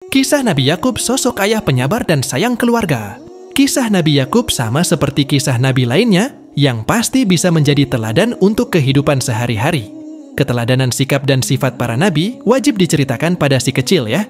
Kisah Nabi Yakub sosok ayah penyabar dan sayang keluarga. Kisah Nabi Yakub sama seperti kisah Nabi lainnya yang pasti bisa menjadi teladan untuk kehidupan sehari-hari. Keteladanan sikap dan sifat para nabi wajib diceritakan pada si kecil ya.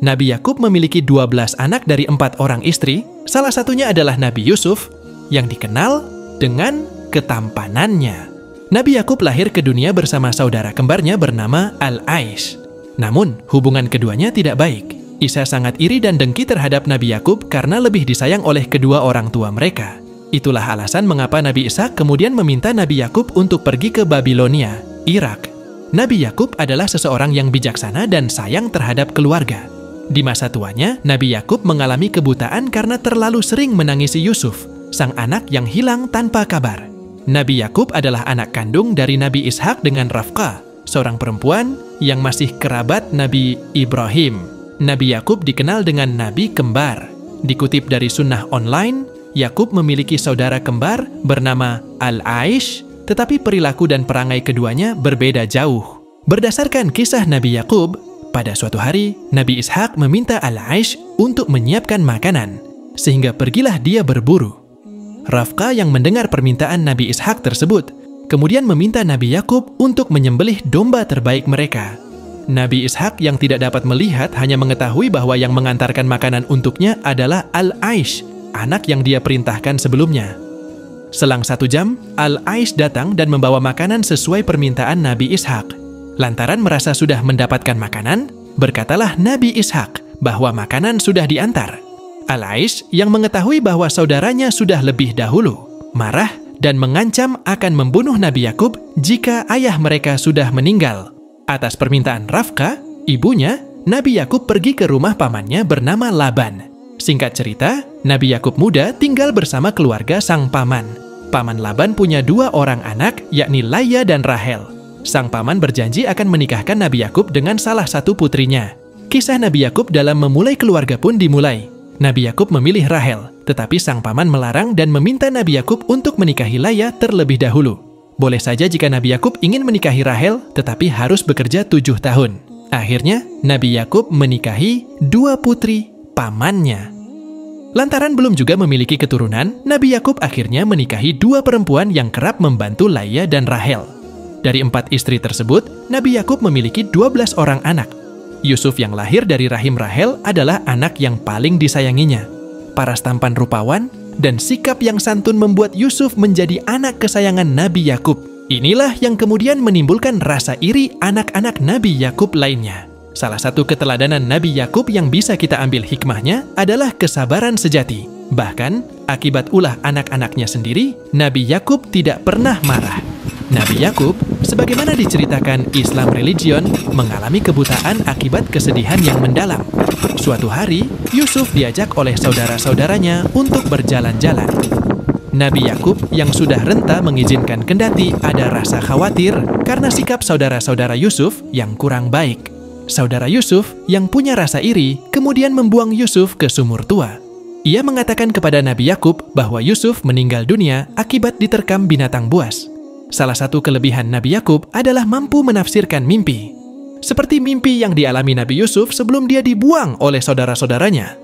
Nabi Yakub memiliki 12 anak dari 4 orang istri, salah satunya adalah Nabi Yusuf yang dikenal dengan ketampanannya. Nabi Yakub lahir ke dunia bersama saudara kembarnya bernama Al-Aish. Namun, hubungan keduanya tidak baik. Isa sangat iri dan dengki terhadap Nabi Yakub karena lebih disayang oleh kedua orang tua mereka. Itulah alasan mengapa Nabi Ishak kemudian meminta Nabi Yakub untuk pergi ke Babilonia, Irak. Nabi Yakub adalah seseorang yang bijaksana dan sayang terhadap keluarga. Di masa tuanya, Nabi Yakub mengalami kebutaan karena terlalu sering menangisi Yusuf, sang anak yang hilang tanpa kabar. Nabi Yakub adalah anak kandung dari Nabi Ishak dengan Rafqa, seorang perempuan yang masih kerabat Nabi Ibrahim. Nabi Yakub dikenal dengan Nabi Kembar. Dikutip dari Sunnah Online, Yakub memiliki saudara kembar bernama Al-Aish, tetapi perilaku dan perangai keduanya berbeda jauh. Berdasarkan kisah Nabi Yakub, pada suatu hari, Nabi Ishak meminta Al-Aish untuk menyiapkan makanan, sehingga pergilah dia berburu. Rafqa yang mendengar permintaan Nabi Ishak tersebut, kemudian meminta Nabi Yakub untuk menyembelih domba terbaik mereka. Nabi Ishak yang tidak dapat melihat hanya mengetahui bahwa yang mengantarkan makanan untuknya adalah Al-Aish, anak yang dia perintahkan sebelumnya. Selang 1 jam, Al-Aish datang dan membawa makanan sesuai permintaan Nabi Ishak. Lantaran merasa sudah mendapatkan makanan, berkatalah Nabi Ishak bahwa makanan sudah diantar. Al-Aish yang mengetahui bahwa saudaranya sudah lebih dahulu, marah dan mengancam akan membunuh Nabi Yakub jika ayah mereka sudah meninggal. Atas permintaan Rafqa, ibunya, Nabi Yakub pergi ke rumah pamannya bernama Laban. Singkat cerita, Nabi Yakub muda tinggal bersama keluarga sang paman. Paman Laban punya 2 orang anak, yakni Laya dan Rahel. Sang paman berjanji akan menikahkan Nabi Yakub dengan salah satu putrinya. Kisah Nabi Yakub dalam memulai keluarga pun dimulai. Nabi Yakub memilih Rahel, tetapi sang paman melarang dan meminta Nabi Yakub untuk menikahi Laya terlebih dahulu. Boleh saja jika Nabi Yakub ingin menikahi Rahel, tetapi harus bekerja 7 tahun. Akhirnya, Nabi Yakub menikahi 2 putri pamannya. Lantaran belum juga memiliki keturunan, Nabi Yakub akhirnya menikahi 2 perempuan yang kerap membantu Laya dan Rahel. Dari 4 istri tersebut, Nabi Yakub memiliki 12 orang anak. Yusuf yang lahir dari rahim Rahel adalah anak yang paling disayanginya. Paras tampan rupawan dan sikap yang santun membuat Yusuf menjadi anak kesayangan Nabi Yakub. Inilah yang kemudian menimbulkan rasa iri anak-anak Nabi Yakub lainnya. Salah satu keteladanan Nabi Yakub yang bisa kita ambil hikmahnya adalah kesabaran sejati. Bahkan, akibat ulah anak-anaknya sendiri, Nabi Yakub tidak pernah marah. Nabi Yakub, sebagaimana diceritakan Islam Religion, mengalami kebutaan akibat kesedihan yang mendalam. Suatu hari, Yusuf diajak oleh saudara-saudaranya untuk berjalan-jalan. Nabi Yakub yang sudah renta mengizinkan kendati ada rasa khawatir karena sikap saudara-saudara Yusuf yang kurang baik. Saudara Yusuf yang punya rasa iri kemudian membuang Yusuf ke sumur tua. Ia mengatakan kepada Nabi Yakub bahwa Yusuf meninggal dunia akibat diterkam binatang buas. Salah satu kelebihan Nabi Yakub adalah mampu menafsirkan mimpi. Seperti mimpi yang dialami Nabi Yusuf sebelum dia dibuang oleh saudara-saudaranya.